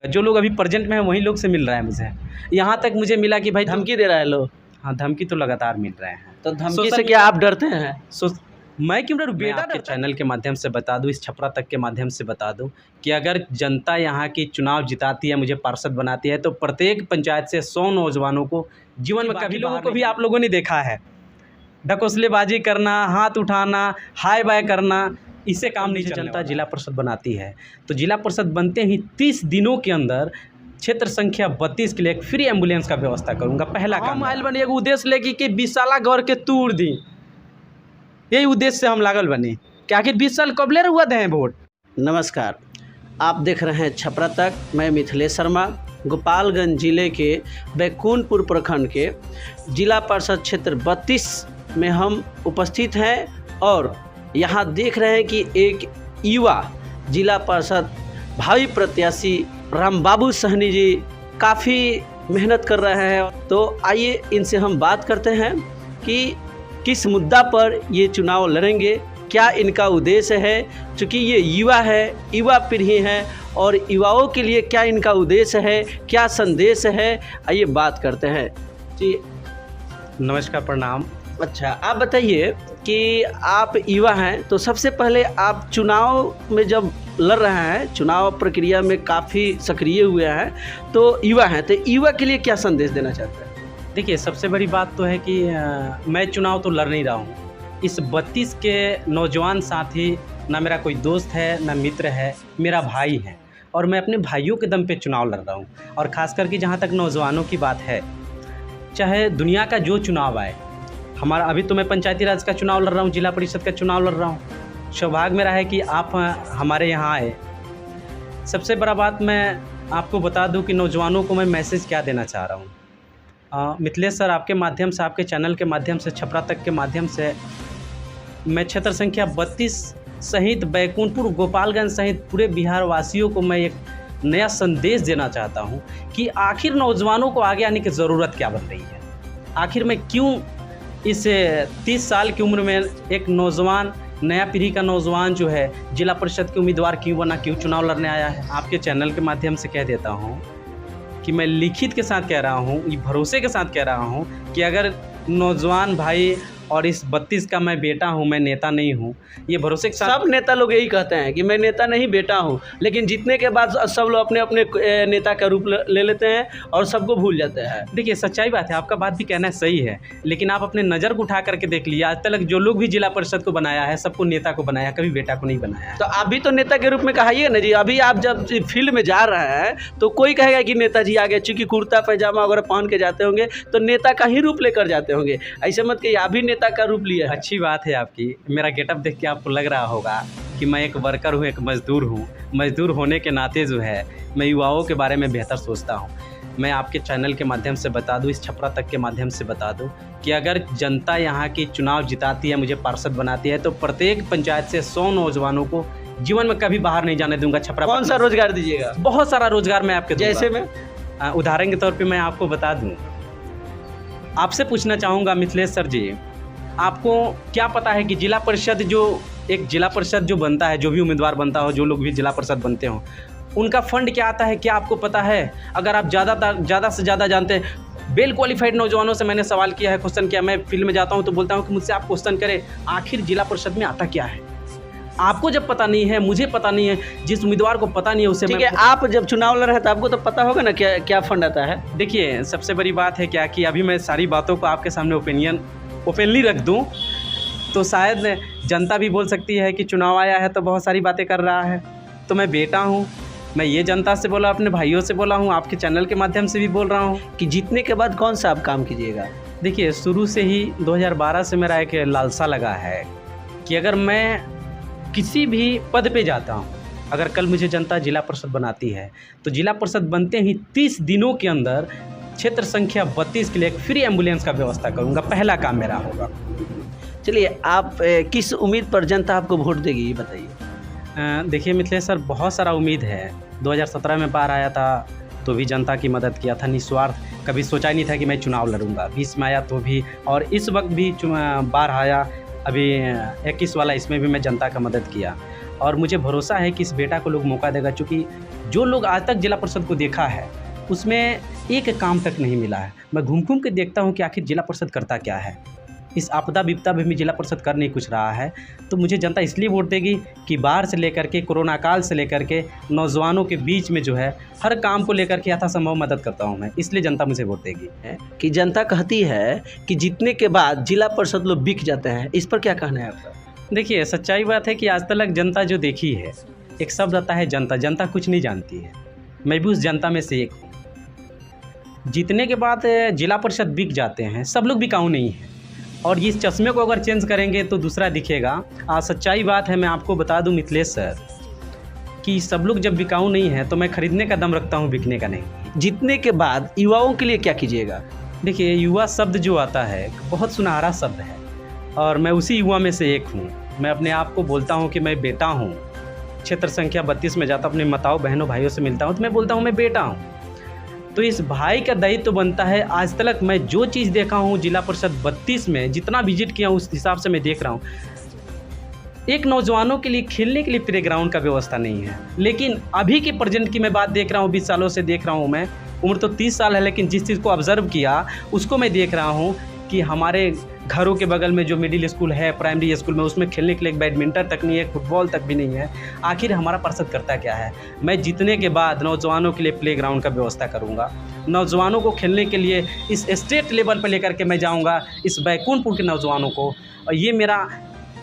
जो लोग अभी प्रेजेंट में हैं वही लोग से मिल रहा है मुझे। यहाँ तक मुझे मिला कि भाई धमकी दे रहा है लोग। हाँ, धमकी तो लगातार मिल रहे हैं। तो धमकी से क्या आप डरते हैं? मैं क्यों डरूं? बेटा आपके चैनल के माध्यम से बता दूं, इस छपरा तक के माध्यम से बता दूं कि अगर जनता यहाँ की चुनाव जिताती है, मुझे पार्षद बनाती है, तो प्रत्येक पंचायत से 100 नौजवानों को जीवन में कभी लोगों को भी आप लोगों ने देखा है ढकोसलेबाजी करना, हाथ उठाना, हाय बाय करना, इससे काम नहीं चलता। जनता जिला परिषद बनाती है तो जिला परिषद बनते ही 30 दिनों के अंदर क्षेत्र संख्या 32 के लिए एक फ्री एम्बुलेंस का व्यवस्था करूंगा। पहला काम आयल बनी एक उद्देश्य लेके कि 20 साल घर के तूड़ दी, यही उद्देश्य से हम लागल बने कि आखिर 20 साल कबले हुआ दे वोट। नमस्कार, आप देख रहे हैं छपरा तक। मैं मिथिलेश शर्मा, गोपालगंज जिले के बैकुंठपुर प्रखंड के जिला परिषद क्षेत्र 32 में हम उपस्थित हैं और यहाँ देख रहे हैं कि एक युवा जिला परिषद भावी प्रत्याशी रामबाबू सहनी जी काफ़ी मेहनत कर रहे हैं। तो आइए इनसे हम बात करते हैं कि किस मुद्दा पर ये चुनाव लड़ेंगे, क्या इनका उद्देश्य है। चूँकि ये युवा है, युवा पीढ़ी है और युवाओं के लिए क्या इनका उद्देश्य है, क्या संदेश है, आइए बात करते हैं जी। नमस्कार, प्रणाम। अच्छा, आप बताइए कि आप युवा हैं तो सबसे पहले आप चुनाव में जब लड़ रहे हैं, चुनाव प्रक्रिया में काफ़ी सक्रिय हुए हैं, तो युवा हैं, तो युवा के लिए क्या संदेश देना चाहते हैं? देखिए, सबसे बड़ी बात तो है कि मैं चुनाव तो लड़ नहीं रहा हूँ। इस 32 के नौजवान साथी ना मेरा कोई दोस्त है, ना मित्र है, मेरा भाई है और मैं अपने भाइयों के दम पे चुनाव लड़ रहा हूँ। और ख़ास करके जहाँ तक नौजवानों की बात है, चाहे दुनिया का जो चुनाव आए, हमारा अभी तो मैं पंचायती राज का चुनाव लड़ रहा हूँ, जिला परिषद का चुनाव लड़ रहा हूँ। सौभाग्य मेरा है कि आप हमारे यहाँ आए। सबसे बड़ा बात मैं आपको बता दूँ कि नौजवानों को मैं मैसेज क्या देना चाह रहा हूँ। मिथिलेश सर, आपके माध्यम से, आपके चैनल के माध्यम से, छपरा तक के माध्यम से मैं क्षेत्र संख्या 32 सहित बैकुंठपुर, गोपालगंज सहित पूरे बिहार वासियों को मैं एक नया संदेश देना चाहता हूँ कि आखिर नौजवानों को आगे आने की ज़रूरत क्या बन रही है। आखिर मैं क्यों इस 30 साल की उम्र में एक नौजवान, नया पीढ़ी का नौजवान जो है जिला परिषद के उम्मीदवार क्यों बना, क्यों चुनाव लड़ने आया है। आपके चैनल के माध्यम से कह देता हूँ कि मैं लिखित के साथ कह रहा हूँ, ये भरोसे के साथ कह रहा हूँ कि अगर नौजवान भाई और इस 32 का मैं बेटा हूं, मैं नेता नहीं हूं, ये भरोसे के साथ। सब नेता लोग यही कहते हैं कि मैं नेता नहीं, बेटा हूं, लेकिन जीतने के बाद सब लोग अपने अपने नेता का रूप ले लेते हैं और सबको भूल जाते हैं। देखिए, सच्चाई बात है, आपका बात भी कहना सही है, लेकिन आप अपने नज़र को उठा करके देख लीजिए, आज तक जो लोग भी जिला परिषद को बनाया है, सबको नेता को बनाया, कभी बेटा को नहीं बनाया। तो आप भी तो नेता के रूप में कहिए ना जी। अभी आप जब फील्ड में जा रहे हैं तो कोई कहेगा कि नेताजी आ गए, चूँकि कुर्ता पैजामा वगैरह पहन के जाते होंगे तो नेता का ही रूप लेकर जाते होंगे। ऐसे मत कहिए, आप भी नेता का रूप लिए। अच्छी बात है आपकी, मेरा गेटअप देख के आपको लग रहा होगा कि मैं एक वर्कर हूँ, एक मज़दूर हूँ। मज़दूर होने के नाते जो है मैं युवाओं के बारे में बेहतर सोचता हूँ। मैं आपके चैनल के माध्यम से बता दूँ, इस छपरा तक के माध्यम से बता दूँ कि अगर जनता यहाँ की चुनाव जिताती है, मुझे पार्षद बनाती है, तो प्रत्येक पंचायत से 100 नौजवानों को जीवन में कभी बाहर नहीं जाने दूंगा। छपरा कौन सा रोजगार दीजिएगा? बहुत सारा रोजगार मैं आपके दूंगा। जैसे मैं उदाहरण के तौर पे मैं आपको बता दूं, आपसे पूछना चाहूँगा मिथिलेश सर जी, आपको क्या पता है कि जिला परिषद जिला परिषद जो बनता है, जो भी उम्मीदवार बनता हो, जो लोग भी जिला परिषद बनते हो, उनका फंड क्या आता है, क्या आपको पता है? अगर आप ज़्यादा से ज़्यादा जानते हैं, वेल क्वालिफाइड नौजवानों से मैंने सवाल किया है, क्वेश्चन किया। मैं फील्ड में जाता हूं तो बोलता हूं कि मुझसे आप क्वेश्चन करें, आखिर जिला परिषद में आता क्या है? आपको जब पता नहीं है, मुझे पता नहीं है, जिस उम्मीदवार को पता नहीं है उसे। ठीक है, आप जब चुनाव लड़ रहे हैं तो आपको तो पता होगा ना क्या क्या फंड आता है। देखिए, सबसे बड़ी बात है क्या कि अभी मैं सारी बातों को आपके सामने ओपनली रख दूं तो शायद जनता भी बोल सकती है कि चुनाव आया है तो बहुत सारी बातें कर रहा है। तो मैं बेटा हूं, मैं ये जनता से बोला, अपने भाइयों से बोला हूं, आपके चैनल के माध्यम से भी बोल रहा हूं कि जीतने के बाद कौन सा आप काम कीजिएगा। देखिए, शुरू से ही 2012 से मेरा एक लालसा लगा है कि अगर मैं किसी भी पद पे जाता हूँ, अगर कल मुझे जनता जिला परिषद बनाती है तो जिला परिषद बनते ही 30 दिनों के अंदर क्षेत्र संख्या 32 के लिए एक फ्री एम्बुलेंस का व्यवस्था करूँगा। पहला काम मेरा होगा। चलिए, आप किस उम्मीद पर जनता आपको वोट देगी ये बताइए। देखिए मिथिलेश सर, बहुत सारा उम्मीद है। 2017 में बाढ़ आया था तो भी जनता की मदद किया था निस्वार्थ, कभी सोचा ही नहीं था कि मैं चुनाव लड़ूंगा। 20 में आया तो भी, और इस वक्त भी बाढ़ आया, अभी 21 वाला, इसमें भी मैं जनता का मदद किया। और मुझे भरोसा है कि इस बेटा को लोग मौका देगा, चूँकि जो लोग आज तक जिला परिषद को देखा है उसमें एक काम तक नहीं मिला है। मैं घूम के देखता हूँ कि आखिर जिला परिषद करता क्या है। इस आपदा विपदा में भी जिला परिषद कर नहीं कुछ रहा है, तो मुझे जनता इसलिए वोट देगी कि बाढ़ से लेकर के, कोरोना काल से लेकर के, नौजवानों के बीच में जो है हर काम को लेकर के यथासंभव मदद करता हूं मैं, इसलिए जनता मुझे वोट देगी। कि जनता कहती है कि जीतने के बाद जिला परिषद लोग बिक जाते हैं, इस पर क्या कहना है आपका? देखिए, सच्चाई बात है कि आज तक जनता जो देखी है, एक शब्द आता है जनता, जनता कुछ नहीं जानती है। मैं भी उस जनता में से एक हूँ। जीतने के बाद जिला परिषद बिक जाते हैं, सब लोग बिकाऊ नहीं है, और इस चश्मे को अगर चेंज करेंगे तो दूसरा दिखेगा। आज सच्चाई बात है, मैं आपको बता दूं मिथिलेश सर कि सब लोग जब बिकाऊ नहीं है तो मैं खरीदने का दम रखता हूं, बिकने का नहीं। जीतने के बाद युवाओं के लिए क्या कीजिएगा? देखिए, युवा शब्द जो आता है बहुत सुनहरा शब्द है, और मैं उसी युवा में से एक हूँ। मैं अपने आप को बोलता हूँ कि मैं बेटा हूँ। क्षेत्र संख्या 32 में जाता, अपने माताओं बहनों भाइयों से मिलता हूँ तो मैं बोलता हूँ मैं बेटा हूँ। तो इस भाई का दायित्व तो बनता है। आज तक मैं जो चीज़ देखा हूँ जिला परिषद 32 में, जितना विजिट किया उस हिसाब से मैं देख रहा हूँ, एक नौजवानों के लिए खेलने के लिए प्ले ग्राउंड का व्यवस्था नहीं है। लेकिन अभी के प्रेजेंट की मैं बात देख रहा हूँ, 20 सालों से देख रहा हूँ मैं, उम्र तो 30 साल है, लेकिन जिस चीज़ को ऑब्जर्व किया उसको मैं देख रहा हूँ कि हमारे घरों के बगल में जो मिडिल स्कूल है, प्राइमरी स्कूल में, उसमें खेलने के लिए एक बैडमिंटन तक नहीं है, फुटबॉल तक भी नहीं है। आखिर हमारा परिषद करता क्या है? मैं जीतने के बाद नौजवानों के लिए प्ले ग्राउंड का व्यवस्था करूँगा, नौजवानों को खेलने के लिए इस स्टेट लेवल पर लेकर के मैं जाऊँगा, इस बैकुंठपुर के नौजवानों को। और ये मेरा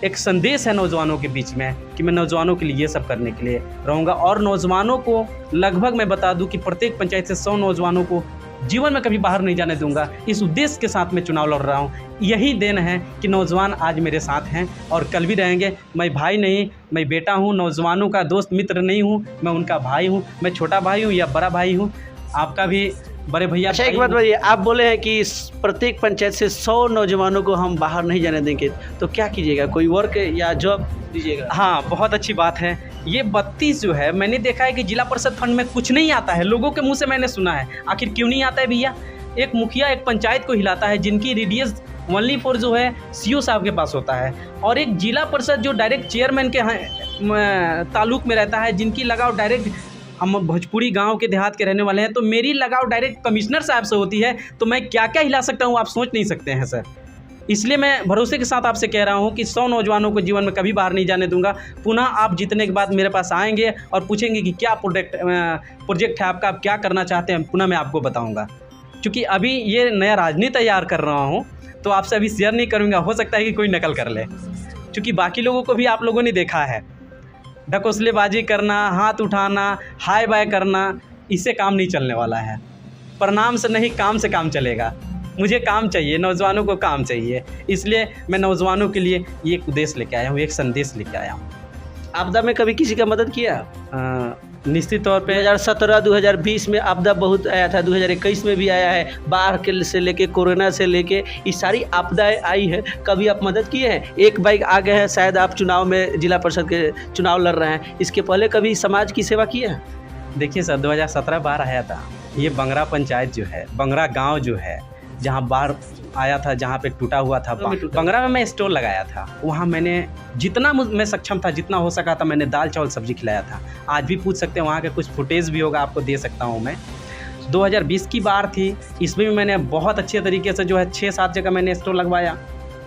एक संदेश है नौजवानों के बीच में कि मैं नौजवानों के लिए ये सब करने के लिए रहूँगा। और नौजवानों को लगभग मैं बता दूँ कि प्रत्येक पंचायत से 100 नौजवानों को जीवन में कभी बाहर नहीं जाने दूंगा। इस उद्देश्य के साथ मैं चुनाव लड़ रहा हूं। यही देन है कि नौजवान आज मेरे साथ हैं और कल भी रहेंगे। मैं भाई नहीं, मैं बेटा हूं, नौजवानों का दोस्त मित्र नहीं हूं, मैं उनका भाई हूं। मैं छोटा भाई हूं या बड़ा भाई हूं, आपका भी बड़े भैया। अच्छा, एक बात बताइए, आप बोले हैं कि प्रत्येक पंचायत से 100 नौजवानों को हम बाहर नहीं जाने देंगे, तो क्या कीजिएगा? कोई वर्क या जॉब दीजिएगा? हाँ, बहुत अच्छी बात है। ये 32 जो है, मैंने देखा है कि जिला परिषद फंड में कुछ नहीं आता है। लोगों के मुंह से मैंने सुना है, आखिर क्यों नहीं आता है भैया? एक मुखिया एक पंचायत को हिलाता है, जिनकी रेडियस ओनली फॉर जो है सीओ साहब के पास होता है, और एक जिला परिषद जो डायरेक्ट चेयरमैन के ताल्लुक में रहता है, जिनकी लगाव डायरेक्ट, हम भोजपुरी गांव के देहात के रहने वाले हैं, तो मेरी लगाव डायरेक्ट कमिश्नर साहब से होती है। तो मैं क्या क्या हिला सकता हूं, आप सोच नहीं सकते हैं सर। इसलिए मैं भरोसे के साथ आपसे कह रहा हूं कि 100 नौजवानों को जीवन में कभी बाहर नहीं जाने दूंगा। पुनः आप जीतने के बाद मेरे पास आएंगे और पूछेंगे कि क्या प्रोजेक्ट है आपका, आप क्या करना चाहते हैं, पुनः मैं आपको बताऊंगा। क्योंकि अभी ये नया राजनीति तैयार कर रहा हूं, तो आपसे अभी शेयर नहीं करूंगा। हो सकता है कि कोई नकल कर ले, क्योंकि बाकी लोगों को भी आप लोगों ने देखा है, ढकोसलेबाजी करना, हाथ उठाना, हाय बाय करना, इससे काम नहीं चलने वाला है। प्रणाम से नहीं, काम से काम चलेगा। मुझे काम चाहिए, नौजवानों को काम चाहिए। इसलिए मैं नौजवानों के लिए ये एक उद्देश्य लेके आया हूँ, एक संदेश लेके आया हूँ। आपदा में कभी किसी का मदद किया? निश्चित तौर पे 2017-2020 में आपदा बहुत आया था, 2021 में भी आया है, बाढ़ के से लेके, कोरोना से लेके, ये सारी आपदाएं आई है। कभी आप मदद किए हैं? एक बाइक आ गए हैं, शायद आप चुनाव में, जिला परिषद के चुनाव लड़ रहे हैं, इसके पहले कभी समाज की सेवा किए हैं? देखिए सर, 2017 बाढ़ आया था। ये बंगरा पंचायत जो है, बंगरा गाँव जो है, जहाँ बाढ़ आया था, जहाँ पे टूटा हुआ था, बंगरा में मैं स्टोर लगाया था। वहाँ मैंने जितना मैं सक्षम था, जितना हो सका था, मैंने दाल चावल सब्जी खिलाया था। आज भी पूछ सकते हैं, वहाँ के कुछ फुटेज भी होगा, आपको दे सकता हूँ मैं। 2020 की बाढ़ थी, इसमें भी मैंने बहुत अच्छे तरीके से जो है 6-7 जगह मैंने स्टोर लगवाया,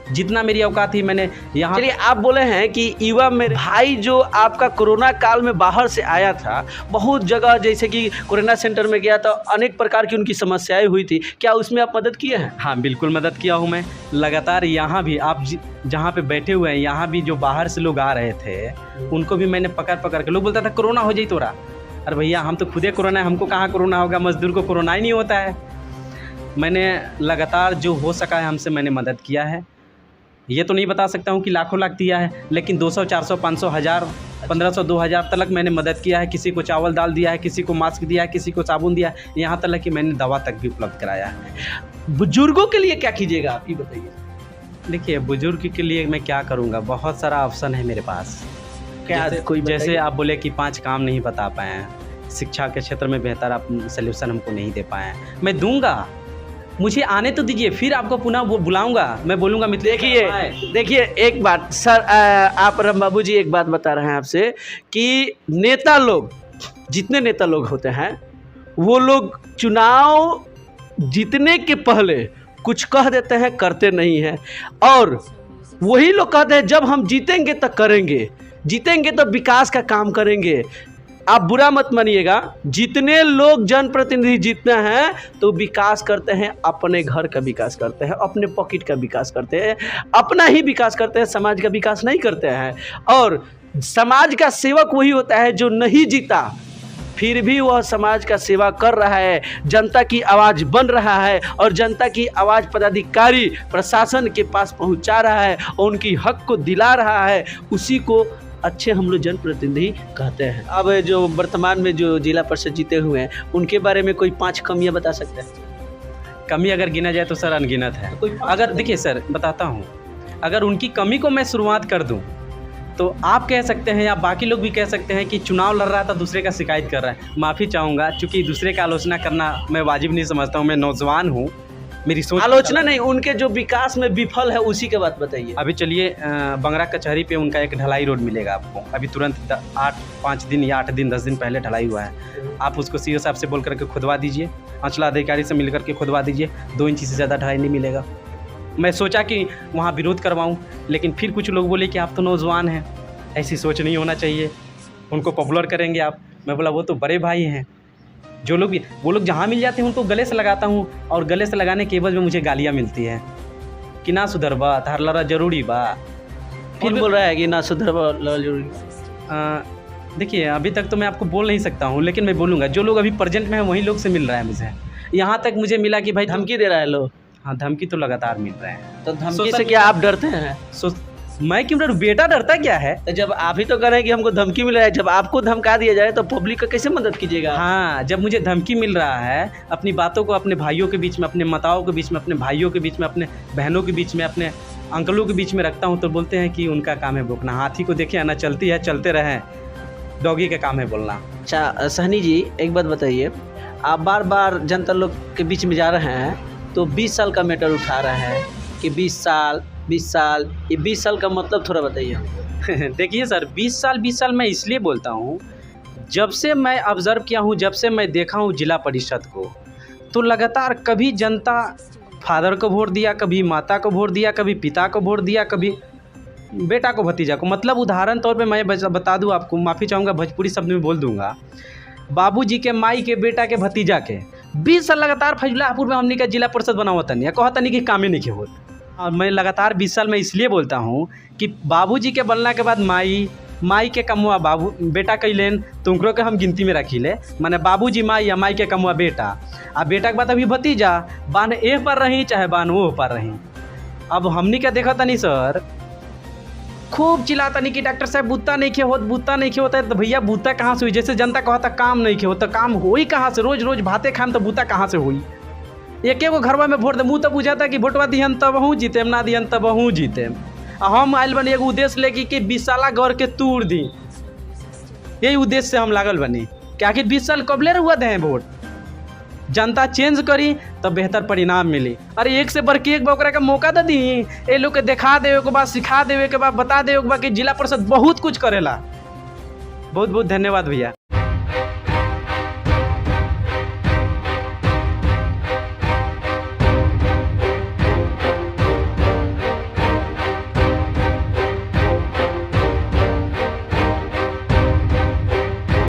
जितना मेरी औकात थी मैंने यहाँ। चलिए, आप बोले हैं कि युवा मेरे भाई जो आपका कोरोना काल में बाहर से आया था, बहुत जगह जैसे कि कोरोना सेंटर में गया तो अनेक प्रकार की उनकी समस्याएं हुई थी, क्या उसमें आप मदद किए हैं? हाँ, बिल्कुल मदद किया हूँ मैं। लगातार यहाँ भी आप जहाँ पे बैठे हुए हैं, यहाँ भी जो बाहर से लोग आ रहे थे, उनको भी मैंने पकड़ के, लोग बोलता था कोरोना हो जाए तोरा। अरे भैया, हम तो खुदे कोरोना है, हमको कहाँ कोरोना होगा? मजदूर को कोरोना ही नहीं होता है। मैंने लगातार जो हो सका है हमसे मैंने मदद किया है। ये तो नहीं बता सकता हूँ कि लाखों लाख दिया है, लेकिन 200, 400, 500, 1000, 1500, 2000 तक मैंने मदद किया है। किसी को चावल दाल दिया है, किसी को मास्क दिया है, किसी को साबुन दिया है, यहाँ तक कि मैंने दवा तक भी उपलब्ध कराया है। बुजुर्गों के लिए क्या कीजिएगा, आप ये बताइए? देखिए, बुजुर्ग के लिए मैं क्या करूँगा, बहुत सारा ऑप्शन है मेरे पास। क्या जैसे आप बोले कि 5 काम नहीं बता पाए हैं, शिक्षा के क्षेत्र में बेहतर आप सल्यूशन हमको नहीं दे पाए हैं, मैं दूंगा। मुझे आने तो दीजिए, फिर आपको पुनः बुलाऊंगा, मैं बोलूँगा मिथिलेश देखिए एक बात सर, आप राम बाबू जी एक बात बता रहे हैं आपसे कि नेता लोग, जितने नेता लोग होते हैं वो लोग चुनाव जीतने के पहले कुछ कह देते हैं, करते नहीं हैं, और वही लोग कहते हैं जब हम जीतेंगे तो करेंगे, जीतेंगे तो विकास का काम करेंगे। आप बुरा मत मानिएगा, जितने लोग जनप्रतिनिधि जीतते हैं तो विकास करते हैं, अपने घर का विकास करते हैं, अपने पॉकेट का विकास करते हैं, अपना ही विकास करते हैं, समाज का विकास नहीं करते हैं। और समाज का सेवक वही होता है जो नहीं जीता फिर भी वह समाज का सेवा कर रहा है, जनता की आवाज़ बन रहा है और जनता की आवाज़ पदाधिकारी प्रशासन के पास पहुंचा रहा है और उनकी हक को दिला रहा है, उसी को अच्छे हम लोग जनप्रतिनिधि कहते हैं। अब जो वर्तमान में जो जिला परिषद जीते हुए हैं उनके बारे में कोई 5 कमियां बता सकते हैं? कमी अगर गिना जाए तो सर अनगिनत है। अगर देखिए सर बताता हूँ, अगर उनकी कमी को मैं शुरुआत कर दूँ तो आप कह सकते हैं या बाकी लोग भी कह सकते हैं कि चुनाव लड़ रहा था दूसरे का शिकायत कर रहा है। माफ़ी चाहूँगा, चूँकि दूसरे का आलोचना करना मैं वाजिब नहीं समझता हूँ, मैं नौजवान हूँ, मेरी सोच आलोचना नहीं, उनके जो विकास में विफल है उसी के बात बताइए। अभी चलिए बंगरा कचहरी पे उनका एक ढलाई रोड मिलेगा आपको, अभी तुरंत 5 दिन या 8 दिन 10 दिन पहले ढलाई हुआ है। आप उसको सीओ साहब से बोल करके खुदवा दीजिए, अंचलाधिकारी से मिल करके खुदवा दीजिए, 2 इंच से ज़्यादा ढलाई नहीं मिलेगा। मैं सोचा कि वहाँ विरोध करवाऊँ, लेकिन फिर कुछ लोग बोले कि आप तो नौजवान हैं, ऐसी सोच नहीं होना चाहिए, उनको पॉपुलर करेंगे आप। मैं बोला वो तो बड़े भाई हैं, जो लोग वो लोग जहाँ मिल जाते हैं उनको गले से लगाता हूँ, और गले से लगाने के एवज में मुझे गालियाँ मिलती हैं कि ना सुधरबा तार लड़ा जरूरी बा। फिर बोल रहा है कि ना सुधरबा जरूरी। देखिए अभी तक तो मैं आपको बोल नहीं सकता हूँ, लेकिन मैं बोलूँगा जो लोग अभी प्रेजेंट में हैं वही लोग से मिल रहा है मुझे। यहाँ तक मुझे मिला कि भाई धमकी दे रहा है लोग। हाँ, धमकी तो लगातार मिल रहे हैं। तो धमकी से क्या आप डरते हैं? मैं क्यों डरूं? बेटा डरता क्या है? तो जब आप ही तो कह रहे हैं कि हमको धमकी मिल रहा है, जब आपको धमका दिया जाए तो पब्लिक का कैसे मदद कीजिएगा? हाँ, जब मुझे धमकी मिल रहा है, अपनी बातों को अपने भाइयों के बीच में, अपने माताओं के बीच में, अपने भाइयों के बीच में, अपने बहनों के बीच में, अपने अंकलों के बीच में रखता हूँ तो बोलते हैं कि उनका काम है भोंकना। हाथी को देखिए ना, चलती है चलते रहें, डॉगी का काम है बोलना। अच्छा सहनी जी एक बात बताइए, आप बार बार जनता लोग के बीच में जा रहे हैं तो 20 साल का मैटर उठा रहे हैं कि 20 साल, ये 20 साल का मतलब थोड़ा बताइए। देखिए सर, 20 साल मैं इसलिए बोलता हूँ, जब से मैं ऑब्ज़र्व किया हूँ, जब से मैं देखा हूँ जिला परिषद को, तो लगातार कभी जनता फादर को वोट दिया, कभी माता को वोट दिया, कभी पिता को वोट दिया, कभी बेटा को भतीजा को। मतलब उदाहरण तौर पे मैं बता दूँ आपको, माफ़ी चाहूँगा भोजपुरी शब्द में बोल दूँगा, बाबूजी के माई के बेटा के भतीजा के 20 साल लगातार फैजलापुर में हमने का जिला परिषद बना हुआ नहीं, कहता नहीं कि कामे नहीं के होता। और मैं लगातार 20 साल में इसलिए बोलता हूँ कि बाबूजी के बनला के बाद माई के कमुआ बाबू बेटा कैलेन, तुमको के हम गिनती में रखी ले, माने बाबूजी माई या माई के कमुआ बेटा, आ बेटा के बाद अभी भतीजा, बान एक पर रही चाहे बान वो पर रही। अब हमने क्या देखा था नहीं सर, खूब चिल्लाता नहीं कि डॉक्टर साहब बूता नहीं खे होता है, तो भैया बूता कहाँ से हुई? जैसे जनता कहता काम नहीं खे होता, काम हुई कहाँ से? रोज रोज भाते खाम तो बूता कहाँ से हुई? एक एगो घरवा में वोट दे, मुँह तो बुझाता कि वोटवा दिहन तब हूँ जीतेम, ना दिहन तब हूँ जीतेम। हम आयल बनी एगो उद्देश्य लेके कि 20 साल गौर के तूड़ दी, यही उद्देश्य से हम लागल बनी कि आखिर 20 साल कबले रहुआ दे वोट, जनता चेंज करी तो बेहतर परिणाम मिली। अरे एक से बढ़ के एक बकरा का मौका दे दी, ये लोग के दिखा देवे के बाद, सिखा देवे के बाद, बता देवे के बाद कि जिला परिषद बहुत कुछ करेला। बहुत बहुत धन्यवाद भैया।